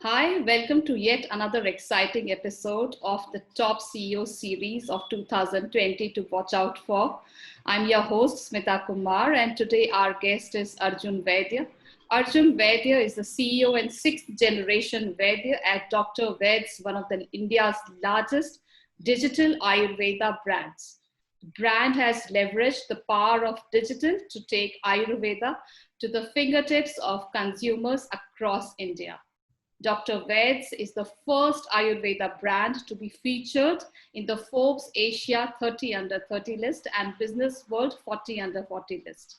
Hi, welcome to yet another exciting episode of the Top CEO series of 2020 to watch out for. I'm your host, Smita Kumar, and today our guest is Arjun Vaidya. Arjun Vaidya is the CEO and sixth generation Vaidya at Dr. Veds, one of India's largest digital Ayurveda brands. The brand has leveraged the power of digital to take Ayurveda to the fingertips of consumers across India. Dr. Veds is the first Ayurveda brand to be featured in the Forbes Asia 30 Under 30 list and Business World 40 Under 40 list.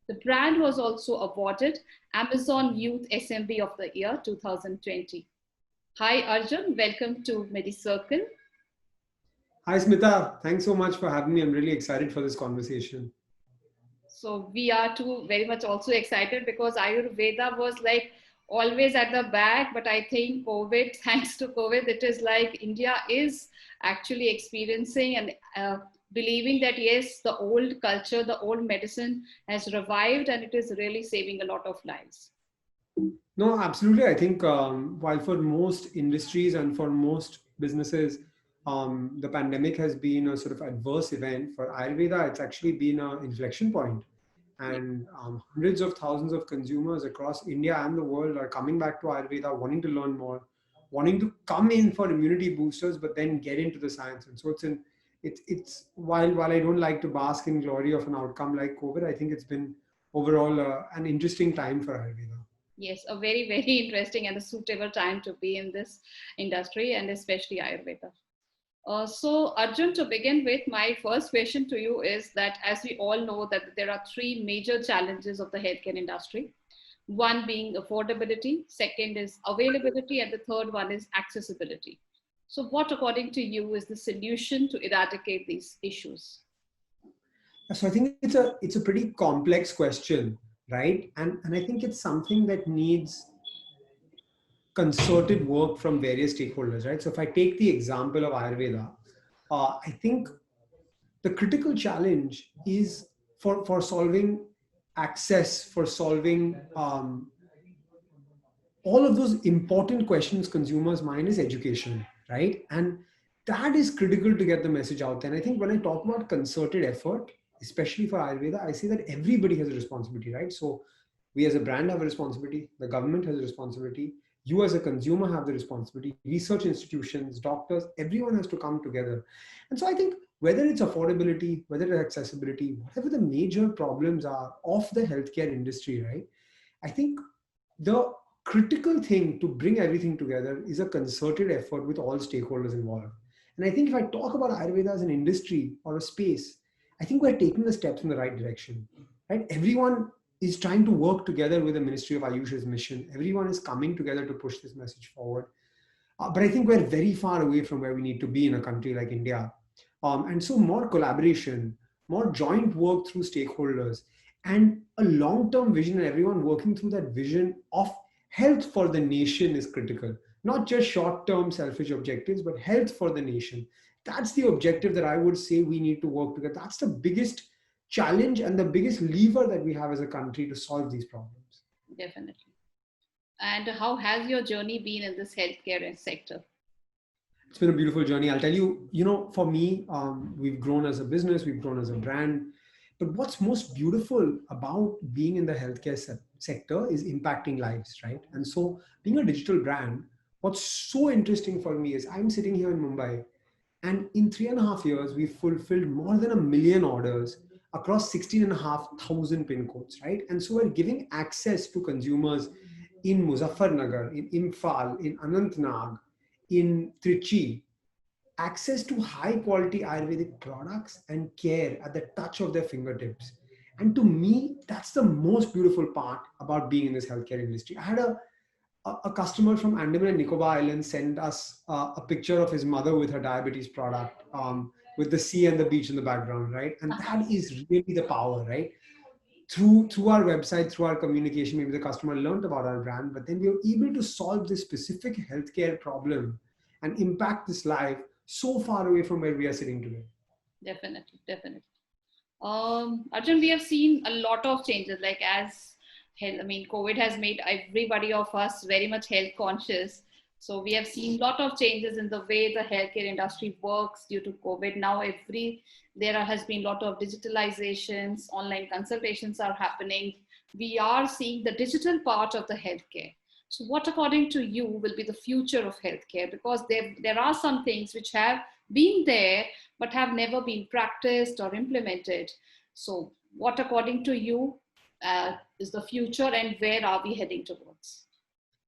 The brand was also awarded Amazon Youth SMB of the Year 2020. Hi Arjun, welcome to MediCircle. Hi Smita, thanks so much for having me. I'm really excited for this conversation. So we are too very much also excited because Ayurveda was like always at the back, but I think COVID, thanks to COVID, it is like India is actually experiencing and believing that yes, the old culture, the old medicine has revived and it is really saving a lot of lives. No, absolutely. I think while for most industries and for most businesses, the pandemic has been a sort of adverse event. For Ayurveda, it's actually been an inflection point. Yeah. And hundreds of thousands of consumers across India and the world are coming back to Ayurveda, wanting to learn more, wanting to come in for immunity boosters, but then get into the science. And so it's while I don't like to bask in glory of an outcome like COVID, I think it's been overall an interesting time for Ayurveda. Yes, a very, very interesting and a suitable time to be in this industry and especially Ayurveda. So Arjun, to begin with, my first question to you is that as we all know that there are three major challenges of the healthcare industry. One being affordability, second is availability, and the third one is accessibility. So what, according to you, is the solution to eradicate these issues? So I think it's a pretty complex question, right? And I think it's something that needs concerted work from various stakeholders, right? So if I take the example of Ayurveda, I think the critical challenge is for solving access, for solving all of those important questions consumers mind is education, right? And that is critical to get the message out there. And I think when I talk about concerted effort, especially for Ayurveda, I see that everybody has a responsibility, right? So we as a brand have a responsibility, the government has a responsibility, you as a consumer have the responsibility, research institutions, doctors, everyone has to come together. And so I think whether it's affordability, whether it's accessibility, whatever the major problems are of the healthcare industry, right? I think the critical thing to bring everything together is a concerted effort with all stakeholders involved. And I think if I talk about Ayurveda as an industry or a space, I think we're taking the steps in the right direction. Right? Everyone is trying to work together with the Ministry of Ayush's mission. Everyone is coming together to push this message forward. But I think we're very far away from where we need to be in a country like India. And so more collaboration, more joint work through stakeholders, and a long-term vision and everyone working through that vision of health for the nation is critical. Not just short-term selfish objectives, but health for the nation. That's the objective that I would say we need to work together. That's the biggest challenge and the biggest lever that we have as a country to solve these problems. Definitely. And how has your journey been in this healthcare sector? It's been a beautiful journey. I'll tell you, for me, we've grown as a business, we've grown as a brand. But what's most beautiful about being in the healthcare sector is impacting lives, right? And so, being a digital brand, what's so interesting for me is I'm sitting here in Mumbai, and in 3.5 years, we've fulfilled more than 1 million orders across 16,500 pin codes, right? And so, we're giving access to consumers in Muzaffarnagar, in Imphal, in Anantnag, in Trichy, access to high quality Ayurvedic products and care at the touch of their fingertips. And to me, that's the most beautiful part about being in this healthcare industry. I had a customer from Andaman and Nicobar Islands send us a picture of his mother with her diabetes product, with the sea and the beach in the background, right? And that is really the power, right? Through our website, through our communication, maybe the customer learned about our brand, but then we were able to solve this specific healthcare problem and impact this life so far away from where we are sitting today. Definitely, definitely. Arjun, we have seen a lot of changes, like as health, I mean, COVID has made everybody of us very much health conscious. So we have seen a lot of changes in the way the healthcare industry works due to COVID. Now there has been a lot of digitalizations, online consultations are happening. We are seeing the digital part of the healthcare. So what, according to you, will be the future of healthcare? Because there are some things which have been there but have never been practiced or implemented. So what, according to you, is the future, and where are we heading towards?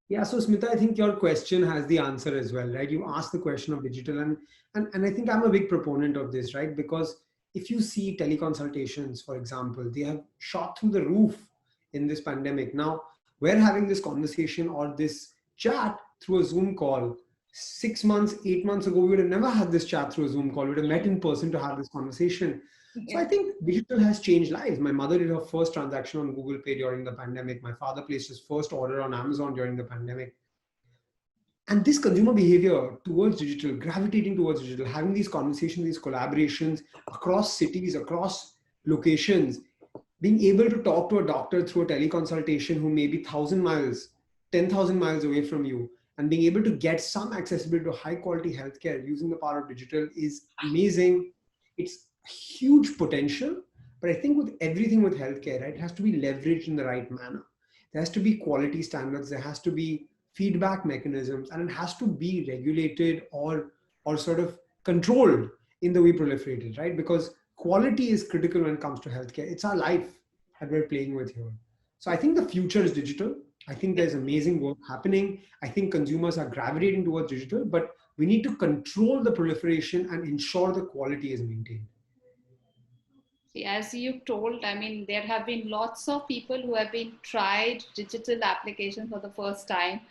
Yeah, so Smita, I think your question has the answer as well, right? You asked the question of digital, and I think I'm a big proponent of this, right? Because if you see teleconsultations, for example, they have shot through the roof in this pandemic. Now we're having this conversation or this chat through a Zoom call. 6 months, 8 months ago, we would have never had this chat through a Zoom call. We would have met in person to have this conversation. So I Yeah. think digital has changed lives. My mother did her first transaction on Google Pay during the pandemic. My father placed his first order on Amazon during the pandemic. And this consumer behavior towards digital, gravitating towards digital, having these conversations, these collaborations across cities, across locations, being able to talk to a doctor through a teleconsultation who may be 1,000 miles, 10,000 miles away from you, and being able to get some accessibility to high quality healthcare using the power of digital is amazing. It's huge potential. But I think with everything with healthcare, right, it has to be leveraged in the right manner. There has to be quality standards, there has to be feedback mechanisms, and it has to be regulated or sort of controlled in the way proliferated, right? Because quality is critical when it comes to healthcare. It's our life that we're playing with here. So I think the future is digital. I think there's amazing work happening. I think consumers are gravitating towards digital, but we need to control the proliferation and ensure the quality is maintained. See, as you told, I mean, there have been lots of people who have been tried digital applications for the first time,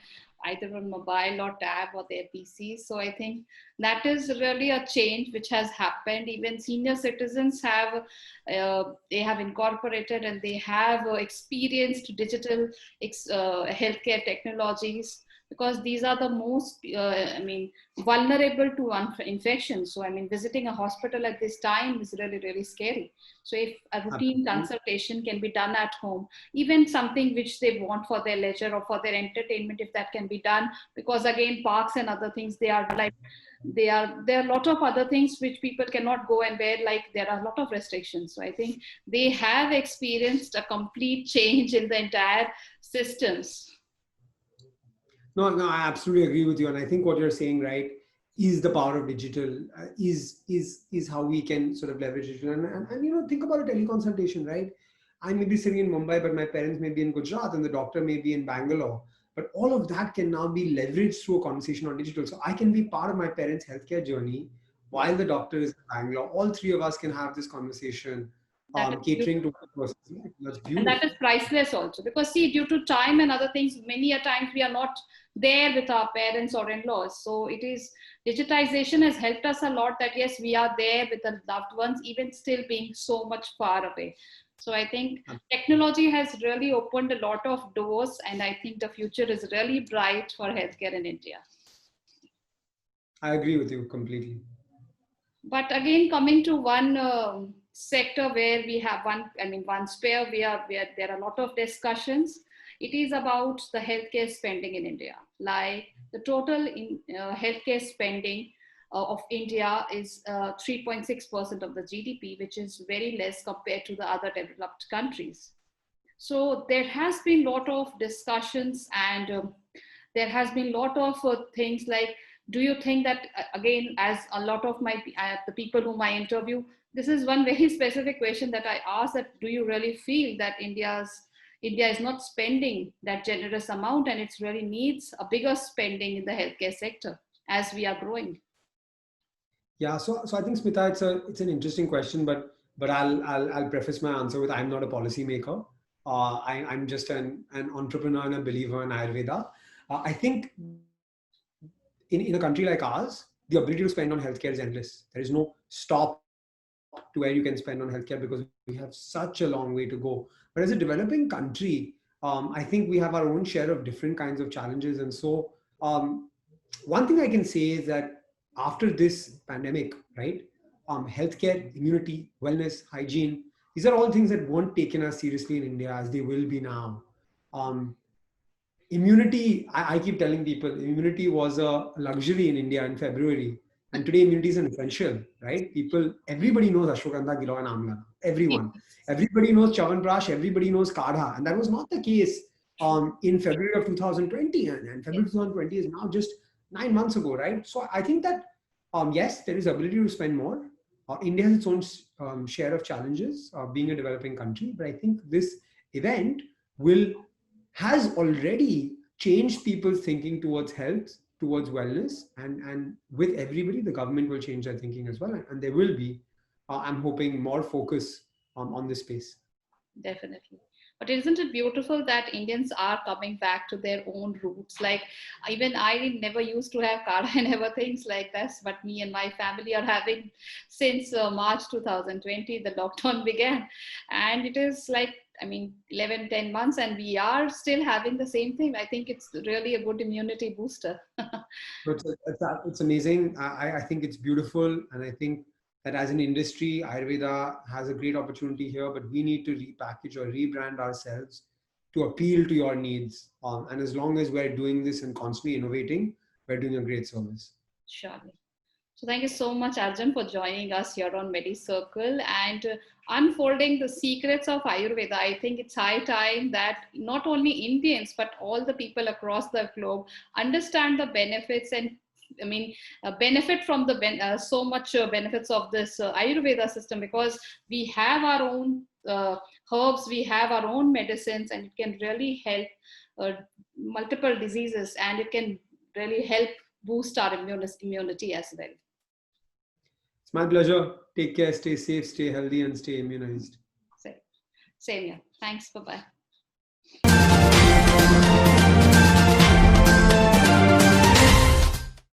either on mobile or tab or their PCs. So I think that is really a change which has happened. Even senior citizens have, they have incorporated and they have experienced digital healthcare technologies, because these are the most, I mean, vulnerable to infections. So I mean, visiting a hospital at this time is really, really scary. So if a routine Absolutely. consultation can be done at home, even something which they want for their leisure or for their entertainment, if that can be done, because again, parks and other things, they are like, there are a lot of other things which people cannot go and where, like, there are a lot of restrictions. So I think they have experienced a complete change in the entire systems. No, no, I absolutely agree with you, and I think what you're saying, right, is the power of digital. Is how we can sort of leverage digital. And you know, think about a teleconsultation, right? I may be sitting in Mumbai, but my parents may be in Gujarat, and the doctor may be in Bangalore. But all of that can now be leveraged through a conversation on digital. So I can be part of my parents' healthcare journey Yeah, while the doctor is in Bangalore. All three of us can have this conversation, that is catering to beautiful. one person's life. That's And that beautiful. is priceless also, because see, due to time and other things, many a times we are not there with our parents or in-laws. So it is, digitization has helped us a lot, that yes, we are there with the loved ones, even still being so much far away. So I think technology has really opened a lot of doors, and I think the future is really bright for healthcare in India. I agree with you completely. But again, coming to one sector where we have one, I mean, one sphere where there are a lot of discussions, it is about the healthcare spending in India. Like the total healthcare spending of India is 3.6% of the GDP, which is very less compared to the other developed countries. So there has been a lot of discussions, and there has been a lot of things like, do you think that, again, as a lot of my the people whom I interview, this is one very specific question that I ask, that do you really feel that India is not spending that generous amount, and it really needs a bigger spending in the healthcare sector as we are growing? Yeah, so I think Smita, it's an interesting question, but I'll preface my answer with I'm not a policymaker. I'm just an entrepreneur and a believer in Ayurveda. I think in a country like ours, the ability to spend on healthcare is endless. There is no stop to where you can spend on healthcare because we have such a long way to go. But as a developing country, I think we have our own share of different kinds of challenges. And so, one thing I can say is that after this pandemic, right, healthcare, immunity, wellness, hygiene, these are all things that weren't taken as seriously in India as they will be now. immunity, I keep telling people, immunity was a luxury in India in February. And today immunity is an essential, right? Everybody knows Ashwagandha, Giloy and Amla. Everyone. Everybody knows Chawanprash, everybody knows Kadha. And that was not the case in February of 2020. And February 2020 is now just 9 months ago, right? So I think that, yes, there is ability to spend more. India has its own share of challenges being a developing country. But I think this event has already changed people's thinking towards health, towards wellness, and with everybody, the government will change their thinking as well. And there will be, I'm hoping, more focus on this space. Definitely. But isn't it beautiful that Indians are coming back to their own roots? Like, even I never used to have kadha and ever things like this, but me and my family are having since March 2020, the lockdown began. And it is like, 11, 10 months, and we are still having the same thing. I think it's really a good immunity booster. It's amazing. I think it's beautiful. And I think that as an industry, Ayurveda has a great opportunity here, but we need to repackage or rebrand ourselves to appeal to your needs. And as long as we're doing this and constantly innovating, we're doing a great service. Surely. So thank you so much, Arjun, for joining us here on MediCircle and unfolding the secrets of Ayurveda. I think it's high time that not only Indians, but all the people across the globe understand the benefits and benefit from the so much benefits of this Ayurveda system, because we have our own herbs, we have our own medicines, and it can really help multiple diseases, and it can really help boost our immunity as well. It's my pleasure. Take care, stay safe, stay healthy, and stay immunized. Same here. Thanks. Bye-bye.